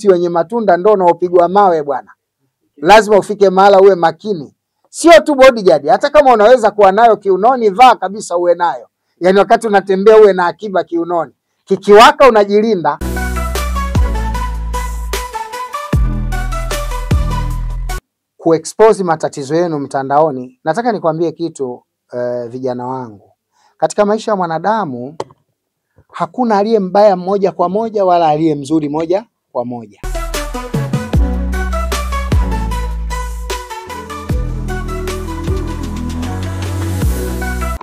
mti wenye matunda ndio unaopigwa mawe bwana. Lazima ufike mahala uwe makini. Sio tu bodyguard, hata kama unaweza kuwa nayo kiunoni, vaa kabisa uwe nayo. Yaani wakati unatembea uwe na akiba kiunoni. Kikiwaka unajilinda. Kuexpose matatizo yenu mtandaoni, nataka nikwambie kitu vijana wangu. Katika maisha ya mwanadamu hakuna aliye mbaya moja kwa moja wala aliye mzuri moja kwa moja.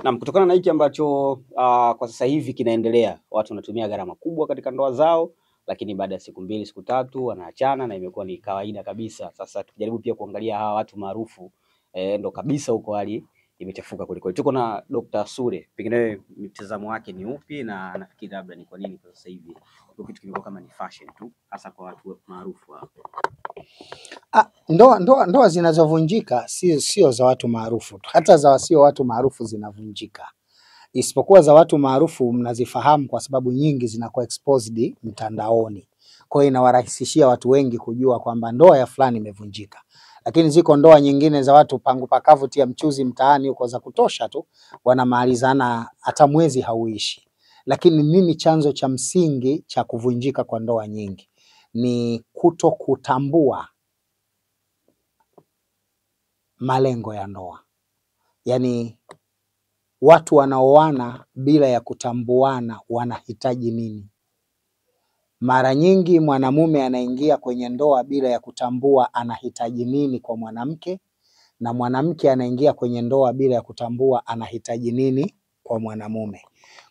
Na kutokana na hiki ambacho kwa sasa hivi kinaendelea, watu wanatumia gharama kubwa katika ndoa zao, lakini baada ya siku 2 siku 3 wanaachana na imekuwa ni kawaida kabisa. Sasa tukijaribu pia kuangalia hawa watu maarufu ndo kabisa huko hali imechafuka kuliko. Tuko na Dr. Sule, pengine mtazamo wake ni upi na nafikiri labda ni kwa nini kwa sasa hivi kitu kimekuwa kama ni fashion tu hasa kwa watu maarufu hapo. Ndoa zinazovunjika sio za watu maarufu, hata za wasio watu maarufu zinavunjika. Isipokuwa za watu maarufu mnazifahamu kwa sababu nyingi zinakuwa exposed mtandaoni. Kwa hiyo inawarahisishia watu wengi kujua kwamba ndoa ya fulani imevunjika. Lakini ziko ndoa nyingine za watu pangu pakavu tia mchuzi mtaani huko za kutosha tu, wanamalizana hata mwezi hauishi. Lakini nini chanzo cha msingi cha kuvunjika kwa ndoa nyingi? Ni kutokutambua malengo ya ndoa. Yaani watu wanaoana bila ya kutambuana wanahitaji nini. Mara nyingi mwanamume anaingia kwenye ndoa bila ya kutambua anahitaji nini kwa mwanamke, na mwanamke anaingia kwenye ndoa bila ya kutambua anahitaji nini kwa mwanamume.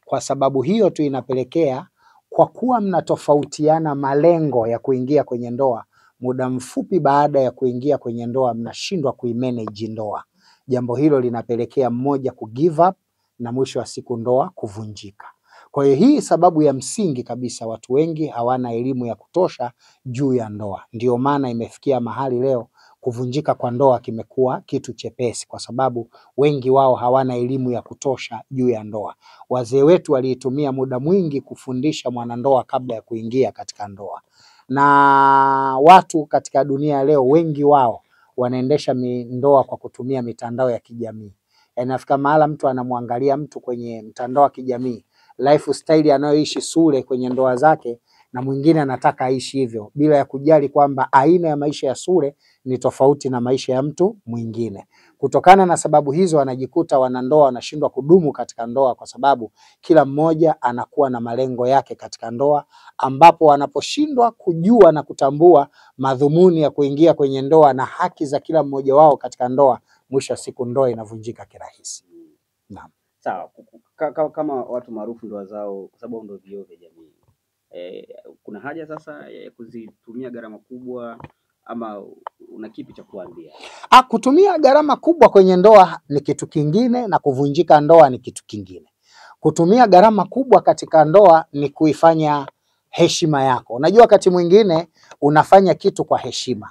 Kwa sababu hiyo tu inapelekea, kwa kuwa mnatofautiana malengo ya kuingia kwenye ndoa, muda mfupi baada ya kuingia kwenye ndoa mnashindwa kuimanage ndoa. Jambo hilo linapelekea mmoja kugive up na mwisho wa siku ndoa kuvunjika. Kwa hiyo hii sababu ya msingi kabisa, watu wengi hawana elimu ya kutosha juu ya ndoa. Ndio maana imefikia mahali leo kuvunjika kwa ndoa kimekuwa kitu chepesi, kwa sababu wengi wao hawana elimu ya kutosha juu ya ndoa. Wazee wetu walitumia muda mwingi kufundisha mwanandoa kabla ya kuingia katika ndoa. Na watu katika dunia leo wengi wao wanaendesha ndoa kwa kutumia mitandao ya kijamii. Inafika mahala mtu anamwangalia mtu kwenye mtandao wa kijamii, lifestyle anayoishi Sule kwenye ndoa zake, na mwingine anataka aishi hivyo bila ya kujali kwamba aina ya maisha ya Sule ni tofauti na maisha ya mtu mwingine. Kutokana na sababu hizo wanajikuta wanandoa wanashindwa kudumu katika ndoa, kwa sababu kila mmoja anakuwa na malengo yake katika ndoa, ambapo wanaposhindwa kujua na kutambua madhumuni ya kuingia kwenye ndoa na haki za kila mmoja wao katika ndoa, mwisho wa siku ndoa inavunjika kirahisi. Naam. Sawa, kama watu maarufu ndoa zao kwa sababu ndio vioo vya jamii. Kuna haja sasa ya kuzitumia gharama kubwa, ama una kipi cha kuambia? Kutumia gharama kubwa kwenye ndoa ni kitu kingine na kuvunjika ndoa ni kitu kingine. Kutumia gharama kubwa katika ndoa ni kuifanya heshima yako. Unajua wakati mwingine unafanya kitu kwa heshima.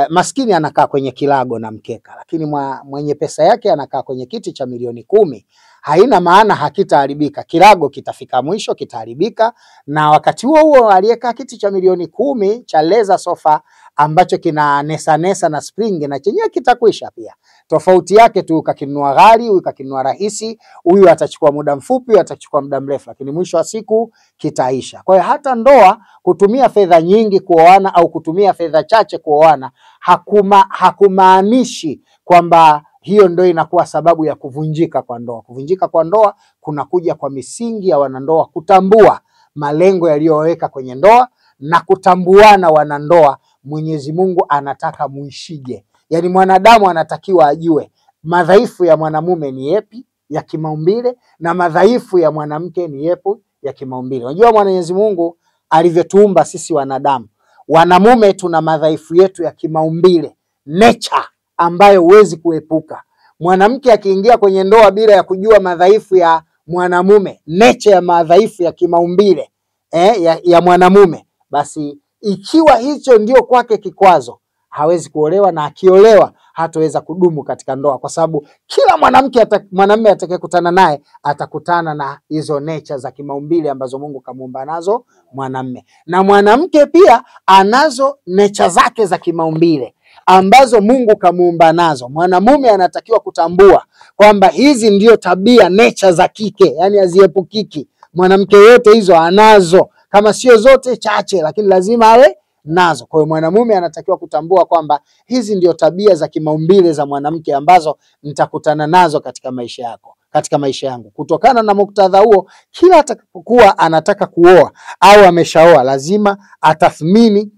Maskini anakaa kwenye kilago na mkeka, lakini mwenye pesa yake anakaa kwenye kiti cha milioni 10. Haina maana hakitaharibika. Kilago kitafika mwisho, kitaharibika, na wakati huo aliyekaa kiti cha milioni 10 cha leather sofa ambacho kina nesa na spring na chenyewe kitakwisha pia. Tofauti yake tu ukakinunua ghali, ukakinunua rahisi, huyu atachukua muda mfupi, huyu atachukua muda mrefu, lakini mwisho wa siku kitaisha. Kwa hiyo hata ndoa, kutumia fedha nyingi kuoana au kutumia fedha chache kuoana hakumaanishi kwamba hiyo ndio inakuwa sababu ya kuvunjika kwa ndoa. Kuvunjika kwa ndoa kunakuja kwa misingi ya wanandoa kutambua malengo yaliyoweka kwenye ndoa na kutambuana wanandoa Mwenyezi Mungu anataka muishije. Yaani mwanadamu anatakiwa ajue madhaifu ya mwanamume ni yapi ya kimaumbile na madhaifu ya mwanamke ni yapi ya kimaumbile. Unajua Mwenyezi Mungu alivyotuumba sisi wanadamu, wanamume tuna madhaifu yetu ya kimaumbile, nature ambayo huwezi kuepuka. Mwanamke akiingia kwenye ndoa bila ya kujua madhaifu ya mwanamume, nature ya madhaifu ya kimaumbile ya mwanamume, basi ikiwa hicho ndio kwake kikwazo, hawezi kuolewa, na akiolewa hataweza kudumu katika ndoa, kwa sababu kila mwanamume atakayekutana naye atakutana na hizo nature za kimaumbile ambazo Mungu kamuumba nazo mwanamume, na mwanamke pia anazo nature zake za kimaumbile ambazo Mungu kamuumba nazo. Mwanamume anatakiwa kutambua kwamba hizi ndio tabia nature za kike, yani haziepukiki. Mwanamke yote hizo anazo, kama sio zote chache, lakini lazima awe nazo. Kwa hiyo mwanamume anatakiwa kutambua kwamba hizi ndio tabia za kimaumbile za mwanamke ambazo nitakutana nazo katika maisha yako, katika maisha yangu. Kutokana na muktadha huo, kila atakapokuwa anataka kuoa au ameshaoa, lazima atathmini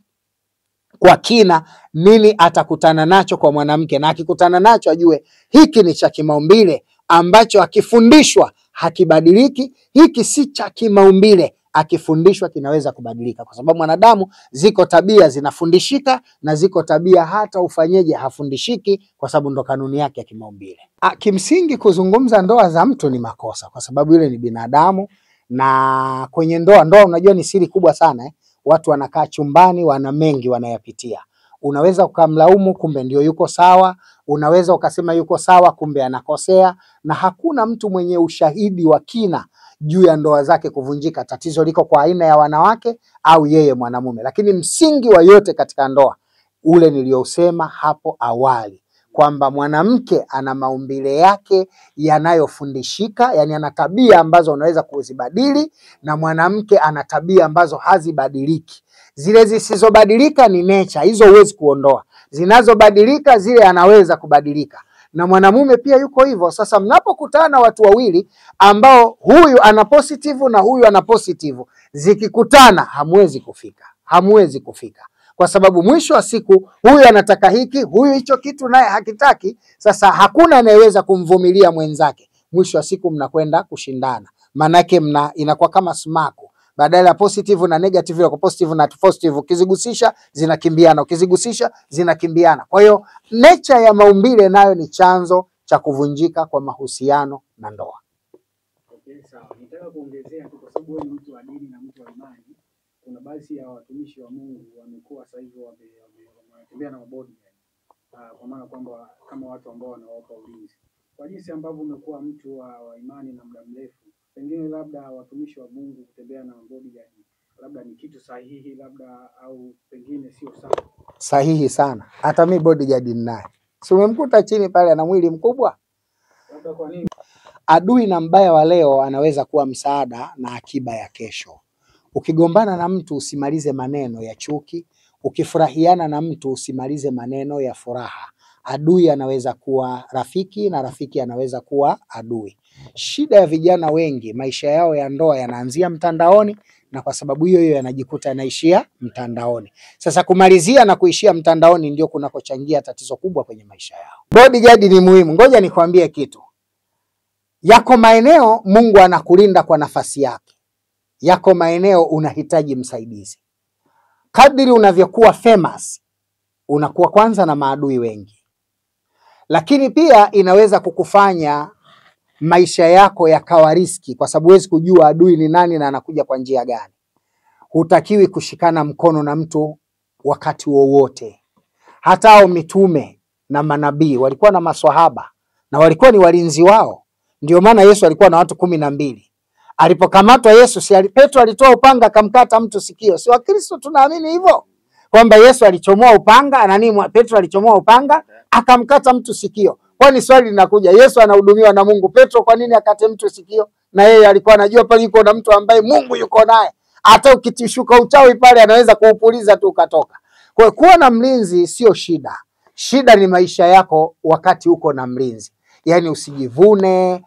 kwa kina nini atakutana nacho kwa mwanamke, na akikutana nacho ajue hiki ni cha kimaumbile ambacho akifundishwa hakibadiliki, hiki si cha kimaumbile akifundishwa kinaweza kubadilika, kwa sababu mwanadamu ziko tabia zinafundishika na ziko tabia hata ufanyeje hafundishiki, kwa sababu ndo kanuni yake ya kimaumbile. Kimsingi kuzungumza ndoa za mtu ni makosa, kwa sababu yule ni binadamu, na kwenye ndoa unajua ni siri kubwa sana. Watu wanakaa chumbani, wana mengi wanayapitia. Unaweza ukamlaumu, kumbe ndio yuko sawa. Unaweza ukasema yuko sawa, kumbe anakosea, na hakuna mtu mwenye ushahidi wa kina juu ya ndoa zake kuvunjika. Tatizo liko kwa aina ya wanawake au yeye mwanamume. Lakini msingi wa yote katika ndoa ule niliosema hapo awali, kwamba mwanamke ana maumbile yake yanayofundishika, yani ana tabia ambazo unaweza kuzibadili, na mwanamke ana tabia ambazo hazibadiliki. Zile zisizobadilika ni nature, hizo huwezi kuondoa. Zinazobadilika zile anaweza kubadilika. Na mwanamume pia yuko hivyo. Sasa mnapokutana watu wawili ambao huyu ana positive na huyu ana positive, zikikutana hamwezi kufika. Kwa sababu mwisho wa siku huyu anataka hiki, huyu hicho kitu naye hakitaki. Sasa hakuna anayeweza kumvumilia mwenzake. Mwisho wa siku mnakwenda kushindana. Manake inakuwa kama sumaku. Badala ya positive na negative ya positive na positive, ukizigusisha zinakimbiana, ukizigusisha zinakimbiana. Kwa hiyo nature ya maumbile nayo ni chanzo cha kuvunjika kwa mahusiano na ndoa. Okay, sawa. Nitaka kuongezea tu, kwa sababu wewe ni mtu wa dini na mtu wa imani. Kuna baadhi ya watumishi wa Mungu wamekuwa sasa hivi wanatembea na mabodyguard. Kwa maana kwamba kama watu ambao wanawapa ulinzi. Kwa jinsi ambavyo umekuwa mtu wa imani na muda mrefu, pengine labda watumishi wa Mungu kutembea na bodyguard labda ni kitu sahihi, labda au pengine sio sawa? Sahihi sana. Hata mimi bodyguard ninaye. Si umemkuta chini pale ana mwili mkubwa? Labda kwa nini? Adui na mbaya wa leo anaweza kuwa msaada na akiba ya kesho. Ukigombana na mtu usimalize maneno ya chuki, ukifurahiana na mtu usimalize maneno ya furaha. Adui anaweza kuwa rafiki na rafiki anaweza kuwa adui. Shida ya vijana wengi, maisha yao ya ndoa yanaanzia mtandaoni, na kwa sababu hiyo yanajikuta yanaishia mtandaoni. Sasa kumalizia na kuishia mtandaoni ndio kunakochangia tatizo kubwa kwenye maisha yao. Bodyguard ni muhimu. Ngoja nikwambie kitu. Yako maeneo Mungu anakulinda kwa nafasi yake. Yako maeneo unahitaji msaidizi. Kadiri unavyokuwa famous, unakuwa kwanza na maadui wengi. Lakini pia inaweza kukufanya maisha yako yakawa riski, kwa sababu huwezi kujua adui ni nani na anakuja kwa njia gani. Hutakiwi kushikana mkono na mtu wakati wowote. Hata hao mitume na manabii walikuwa na maswahaba na walikuwa ni walinzi wao. Ndio maana Yesu alikuwa na watu 12. Alipokamatwa Yesu, Petro alitoa upanga akamkata mtu sikio. Si Wakristo tunaamini hivyo? Kwamba Yesu alichomoa upanga na Petro alichomoa upanga akamkata mtu sikio. Kwani swali linakuja, Yesu anahudumiwa na Mungu, Petro kwa nini akate mtu sikio? Na yeye alikuwa anajua pale yuko na mtu ambaye Mungu yuko naye. Hata ukitishuka uchawi pale anaweza kuupuliza tu ukatoka. Kwa hiyo kuwa na mlinzi sio shida. Shida ni maisha yako wakati uko na mlinzi. Yaani usijivune,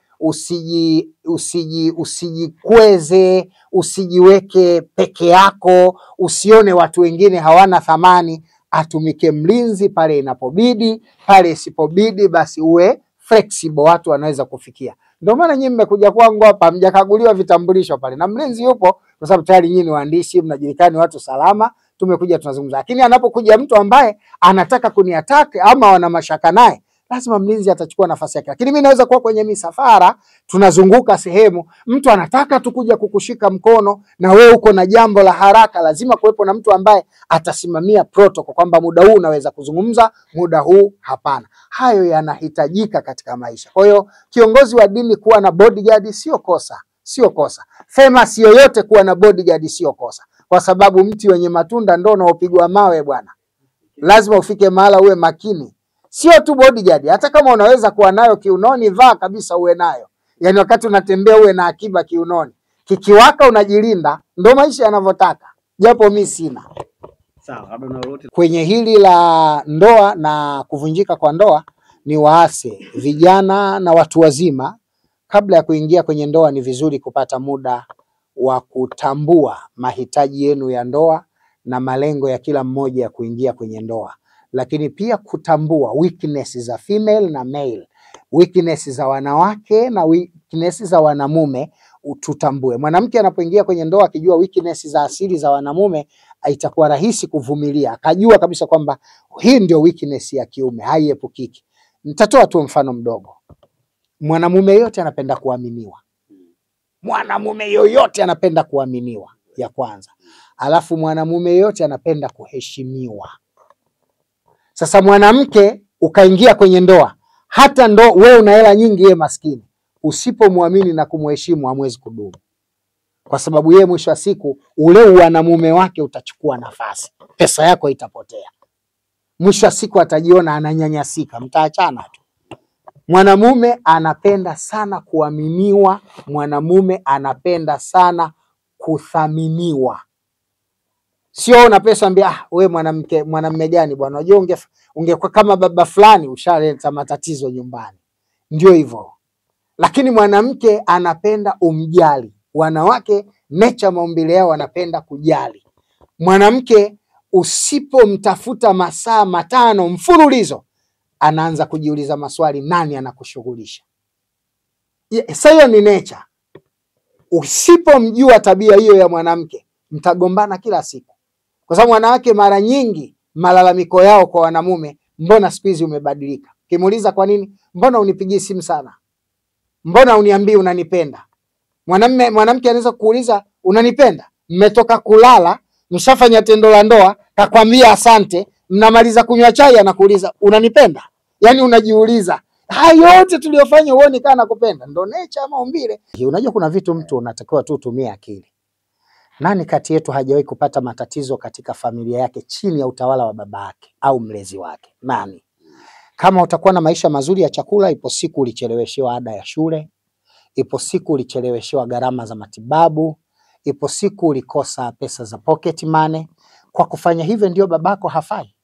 usijikweze, usijiweke peke yako, usione watu wengine hawana thamani. Atumike mlinzi pale inapobidi, pale isipobidi basi uwe flexible, watu wanaweza kufikia. Ndio maana nyinyi mmekuja kwangu hapa, mjakaguliwa vitambulisho pale, na mlinzi yupo, kwa sababu tayari nyinyi waandishi mnajulikana watu salama, tumekuja tunazungumza. Lakini anapokuja mtu ambaye anataka kuniattack ama wana mashaka naye, lazima mlinzi atachukua nafasi yake. Lakini mimi naweza kuwa kwenye misafara, tunazunguka sehemu, mtu anataka tu kuja kukushika mkono na wewe uko na jambo la haraka, lazima kuwepo na mtu ambaye atasimamia protocol kwamba muda huu unaweza kuzungumza, muda huu hapana. Hayo yanahitajika katika maisha. Kwa hiyo kiongozi wa dini kuwa na bodyguard sio kosa, sio kosa. Famous yoyote kuwa na bodyguard sio kosa, kwa sababu mti wenye matunda ndio unaopigwa mawe bwana. Lazima ufike mahala uwe makini. Sio tu bodyguard, hata kama unaweza kuwa nayo kiunoni, vaa kabisa uwe nayo. Yaani wakati unatembea uwe na akiba kiunoni. Kikiwaka unajilinda, ndio maisha yanavyotaka. Japo mimi sina. Sawa, labda una lolote Kwenye hili la ndoa na kuvunjika kwa ndoa, ni waase vijana na watu wazima, kabla ya kuingia kwenye ndoa ni vizuri kupata muda wa kutambua mahitaji yenu ya ndoa na malengo ya kila mmoja ya kuingia kwenye ndoa, lakini pia kutambua weakness za female na male, weakness za wanawake na weakness za wanamume. Tutambue mwanamke anapoingia kwenye ndoa akijua weakness za asili za wanamume, itakuwa rahisi kuvumilia, akajua kabisa kwamba hii ndio weakness ya kiume, haiepukiki. Nitatoa tu mfano mdogo. Mwanamume yote anapenda kuaminiwa. Mwanamume yoyote anapenda kuaminiwa, ya kwanza. Alafu mwanamume yote anapenda kuheshimiwa. Sasa mwanamke ukaingia kwenye ndoa, hata wewe una hela nyingi, yeye maskini, usipomwamini na kumheshimu hamwezi kudumu. Kwa sababu yeye mwisho wa siku ule wanamume wake utachukua nafasi, pesa yako itapotea. Mwisho wa siku atajiona ananyanyasika, mtaachana tu. Mwanamume anapenda sana kuaminiwa, mwanamume anapenda sana kuthaminiwa. Sio una pesa ambia wewe mwanamume gani bwana, unajua ungekuwa kama baba fulani ushaleta matatizo nyumbani. Ndio hivyo. Lakini mwanamke anapenda umjali. Wanawake nature maumbile yao wanapenda kujali. Mwanamke usipomtafuta masaa 5 mfululizo, anaanza kujiuliza maswali, nani anakushughulisha? Sasa hiyo ni nature. Usipomjua tabia hiyo ya mwanamke, mtagombana kila siku. Kwa sababu wanawake mara nyingi malalamiko yao kwa wanamume, mbona siku hizi umebadilika? Kimuuliza kwa nini? Mbona unipigii simu sana? Mbona uniambii unanipenda? Mwanamke anaweza kuuliza unanipenda? Mmetoka kulala, mshafanya tendo la ndoa, kakwambia asante, mnamaliza kunywa chai anakuuliza unanipenda? Yaani unajiuliza, haya yote tuliyofanya uone kana nakupenda. Ndio nature ama umbile. Unajua kuna vitu mtu unatakiwa tu utumie akili. Nani kati yetu hajawahi kupata matatizo katika familia yake chini ya utawala wa baba yake au mlezi wake? Nani? Kama utakuwa na maisha mazuri ya chakula, ipo siku ulicheleweshewa ada ya shule, ipo siku ulicheleweshewa gharama za matibabu, ipo siku ulikosa pesa za pocket money. Kwa kufanya hivyo ndio babako hafai?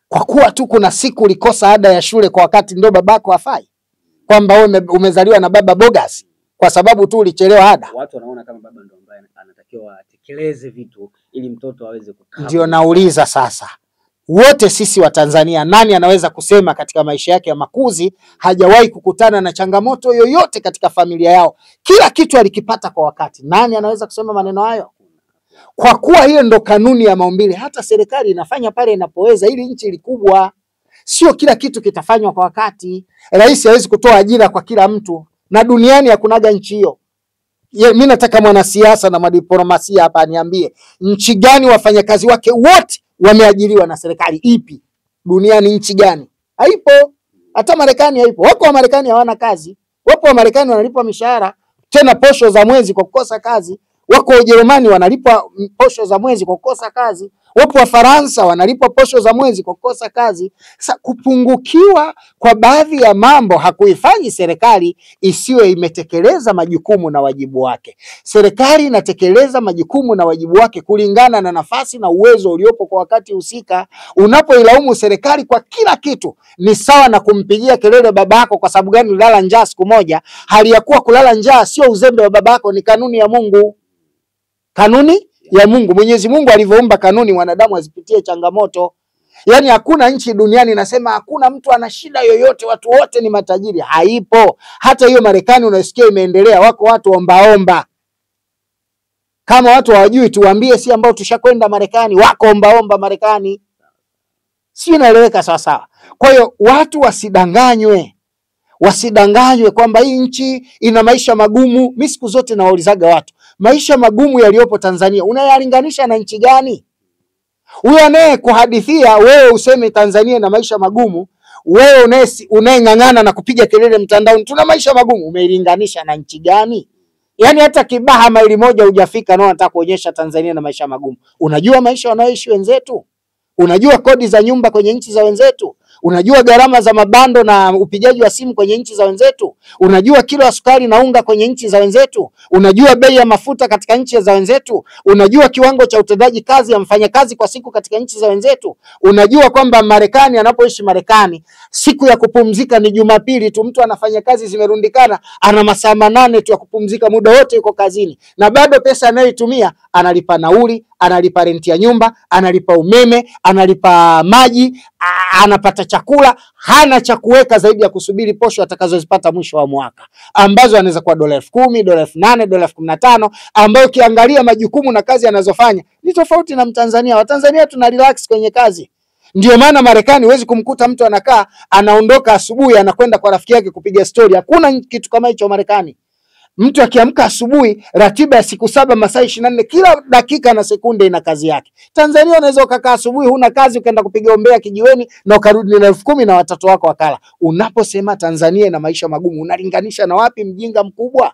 Kwa kuwa tu kuna siku ulikosa ada ya shule kwa wakati ndio babako hafai? Kwamba wewe umezaliwa na baba bogus kwa sababu tu ulichelewa ada? Watu wanaona kama baba ndio ambaye anatakiwa atekeleze vitu ili mtoto aweze kukaa. Ndio nauliza sasa, wote sisi wa Tanzania, nani anaweza kusema katika maisha yake ya makuzi hajawahi kukutana na changamoto yoyote katika familia yao, kila kitu alikipata kwa wakati? Nani anaweza kusema maneno hayo? Kwa kuwa hiyo ndo kanuni ya maumbile. Hata serikali inafanya pale inapoweza, ili nchi likubwa. Sio kila kitu kitafanywa kwa wakati. Rais hawezi kutoa ajira kwa kila mtu, na duniani hakunaga nchi hiyo. Mimi nataka mwanasiasa na madiplomasia hapa aniambie nchi gani wafanyakazi wake wote wameajiriwa na serikali? Ipi duniani? Nchi gani? Haipo. Hata Marekani haipo. Wako wa Marekani hawana kazi. Wapo wa Marekani wanalipwa mishahara tena posho za mwezi kwa kukosa kazi. Wako Ujerumani wanalipwa posho za mwezi kwa kukosa kazi. Wapo wa Faransa wanalipwa posho za mwezi kwa kukosa kazi. Sasa kupungukiwa kwa baadhi ya mambo hakuifanyi serikali isiwe imetekeleza majukumu na wajibu wake. Serikali inatekeleza majukumu na wajibu wake kulingana na nafasi na uwezo uliopo kwa wakati husika. Unapoilaumu serikali kwa kila kitu ni sawa na kumpigia kelele babako kwa sababu gani ulala njaa siku moja, hali ya kuwa kulala njaa sio uzembe wa babako, ni kanuni ya Mungu. Kanuni ya Mungu. Mwenyezi Mungu alivyoumba kanuni wanadamu azipitie changamoto. Yaani hakuna nchi duniani inasema hakuna mtu ana shida yoyote, watu wote ni matajiri. Haipo. Hata hiyo Marekani unasikia imeendelea, wako watu ombaomba. Kama watu hawajui tuambie, si ambao tushakwenda Marekani, wako ombaomba Marekani. Si inaeleweka sawa sawa? Kwa hiyo watu wasidanganywe kwamba hii nchi ina maisha magumu. Mimi siku zote nawaulizaga watu, maisha magumu yaliyopo Tanzania unayalinganisha na nchi gani? Huyo anaye kuhadithia wewe useme Tanzania ina maisha magumu, wewe unayeng'ang'ana na kupiga kelele mtandaoni tuna maisha magumu, umeilinganisha na nchi gani? Yaani hata Kibaha maili moja hujafika na unataka kuonyesha Tanzania na maisha magumu. Unajua maisha wanayoishi wenzetu? Unajua kodi za nyumba kwenye nchi za wenzetu? Unajua gharama za mabando na upigaji wa simu kwenye nchi za wenzetu? Unajua kilo ya sukari na unga kwenye nchi za wenzetu? Unajua bei ya mafuta katika nchi za wenzetu? Unajua kiwango cha utendaji kazi ya mfanyakazi kwa siku katika nchi za wenzetu? Unajua kwamba Marekani, anapoishi Marekani, siku ya kupumzika ni Jumapili tu, mtu anafanya kazi zimerundikana, ana masaa 8 tu ya kupumzika, muda wote yuko kazini, na bado pesa anayoitumia analipa nauli, analipa renti ya nyumba, analipa umeme, analipa maji, anapata chakula, hana cha kuweka zaidi ya kusubiri posho atakazozipata mwisho wa mwaka, ambazo anaweza kuwa $10,000, $8,000, $15,000, ambayo ukiangalia majukumu na kazi anazofanya ni tofauti na Mtanzania. Watanzania tuna relax kwenye kazi. Ndio maana Marekani huwezi kumkuta mtu anakaa anaondoka asubuhi anakwenda kwa rafiki yake kupiga story. Hakuna kitu kama hicho Marekani. Mtu akiamka asubuhi, ratiba ya siku 7 masaa 24, kila dakika na sekunde ina kazi yake. Tanzania unaweza ukakaa asubuhi huna kazi ukaenda kupiga ombea kijiweni na ukarudi na 10,000 na watoto wako wakala. Unaposema Tanzania ina maisha magumu, unalinganisha na wapi, mjinga mkubwa?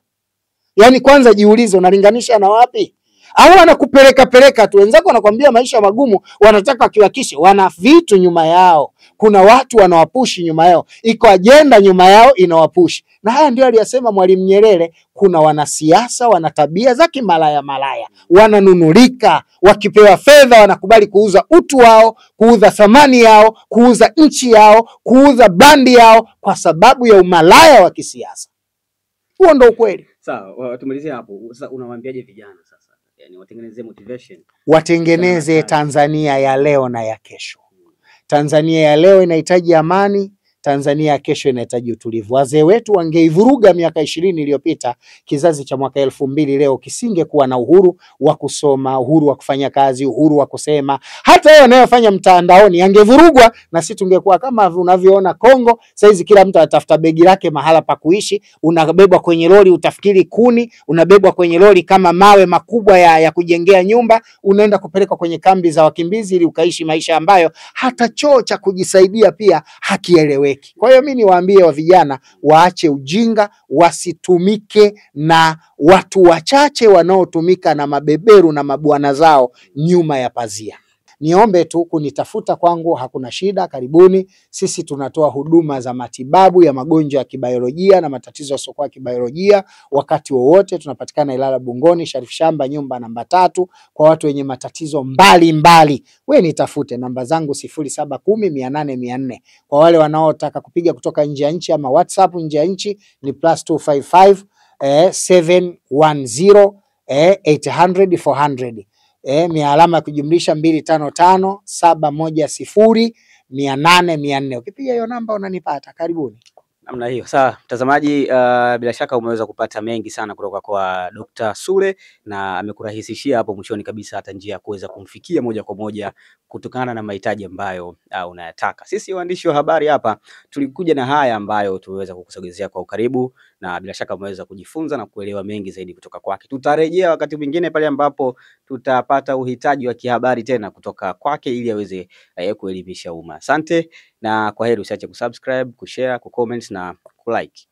Yaani kwanza jiulize unalinganisha na wapi? Au wanakupeleka tu. Wenzako wanakuambia maisha magumu, wanataka kiwakishe, wana vitu nyuma yao. Kuna watu wanawapushi nyuma yao. Iko ajenda nyuma yao inawapushi. Na haya ndio aliyasema Mwalimu Nyerere, kuna wanasiasa wana tabia za kimalaya malaya. Wananunulika, wakipewa fedha wanakubali kuuza utu wao, kuuza thamani yao, kuuza nchi yao, kuuza brandi yao kwa sababu ya umalaya wa kisiasa. Huo ndio ukweli. Sawa, tumalizie hapo. Sasa unawaambiaje vijana sasa? Yaani watengeneze motivation. Watengeneze Tanzania ya leo na ya kesho. Tanzania ya leo inahitaji amani, Tanzania ya kesho inahitaji utulivu. Wazee wetu wangeivuruga miaka 20 iliyopita, kizazi cha mwaka 2000 leo kisingekuwa na uhuru wa kusoma, uhuru wa kufanya kazi, uhuru wa kusema. Hata yeye anayofanya mtandaoni angevurugwa, na sisi tungekuwa kama unavyoona Kongo. Saizi kila mtu atafuta begi lake mahala pa kuishi, unabebwa kwenye lori utafikiri kuni, unabebwa kwenye lori kama mawe makubwa ya kujengea nyumba, unaenda kupelekwa kwenye kambi za wakimbizi ili ukaishi maisha ambayo hata choo cha kujisaidia pia hakieleweki. Kwa hiyo mimi niwaambie wa vijana waache ujinga, wasitumike na watu wachache wanaotumika na mabeberu na mabwana zao nyuma ya pazia. Niombe tu kunitafuta kwangu, hakuna shida, karibuni. Sisi tunatoa huduma za matibabu ya magonjwa ya kibiolojia na matatizo yasiokuwa ya kibiolojia wakati wowote. Tunapatikana Ilala Bungoni, Sharif Shamba, nyumba namba 3, kwa watu wenye matatizo mbalimbali. Wewe nitafute, namba zangu 0710800400. Kwa wale wanaotaka kupiga kutoka nje ya nchi ama WhatsApp nje ya nchi ni +255 710 800 400. Alama ya kujumlisha 255 710 800 400. Ukipiga hiyo namba unanipata. Karibuni. Namna hiyo. Sawa, mtazamaji, bila shaka umeweza kupata mengi sana kutoka kwa Dr. Sule, na amekurahisishia hapo mwishoni kabisa hata njia ya kuweza kumfikia moja kwa moja kutokana na mahitaji ambayo unayataka. Sisi waandishi wa habari hapa tulikuja na haya ambayo tuweza kukusogezea kwa ukaribu, na bila shaka umeweza kujifunza na kuelewa mengi zaidi kutoka kwake. Tutarejea wakati mwingine pale ambapo tutapata uhitaji wa kihabari tena kutoka kwake ili aweze kuelimisha umma. Asante na kwaheri. Usiache kusubscribe, kushare, kucomment na kulike.